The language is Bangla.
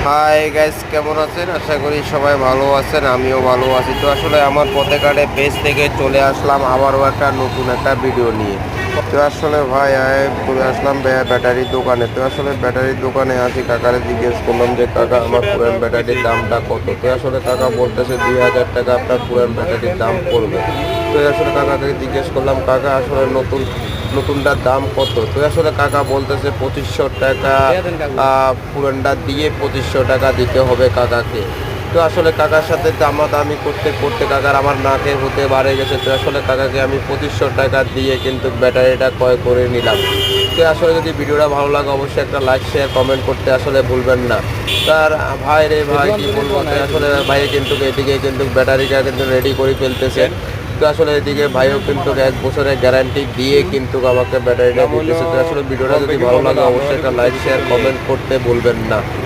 হাই গাইস, কেমন আছেন? আশা করি সবাই ভালো আছেন, আমিও ভালো আছি। তো আসলে আমার পথে কাটে পেজ থেকে চলে আসলাম আবারও একটা নতুন একটা ভিডিও নিয়ে। তো আসলে ভাই চলে আসলাম ব্যাটারির দোকানে। তো আসলে ব্যাটারির দোকানে আছি, কাকারে জিজ্ঞেস করলাম যে কাকা আমার পুরান ব্যাটারির দামটা কত। তো আসলে কাকা বলতেছে 2000 টাকা আপনার পুরান ব্যাটারির দাম পড়বে। তো আসলে কাকাকে জিজ্ঞেস করলাম কাকা আসলে নতুনটার দাম কত। তো আসলে কাকা বলতেছে 2500 টাকা। পুরানটা দিয়ে 2500 টাকা দিতে হবে কাকাকে। তো আসলে কাকার সাথে দামাদামি করতে করতে কাকার আমার নাকের হতে বাড়ে গেছে। তো আসলে কাকাকে আমি 2500 টাকা দিয়ে কিন্তু ব্যাটারিটা ক্রয় করে নিলাম। তো আসলে যদি ভিডিওটা ভালো লাগে অবশ্যই একটা লাইক শেয়ার কমেন্ট করতে আসলে ভুলবেন না। তার ভাই রে ভাই কি বলবো, তো আসলে ভাই কিন্তু এদিকে কিন্তু ব্যাটারিটা কিন্তু রেডি করে ফেলতেছে। তো আসলে এদিকে ভাইও কিন্তু 1 বছরের গ্যারান্টি দিয়ে কিন্তু আমাকে ব্যাটারিটা দিতেছে। তো আসলে ভিডিওটা যদি ভালো লাগে অবশ্যই একটা লাইক শেয়ার কমেন্ট করতে ভুলবেন না।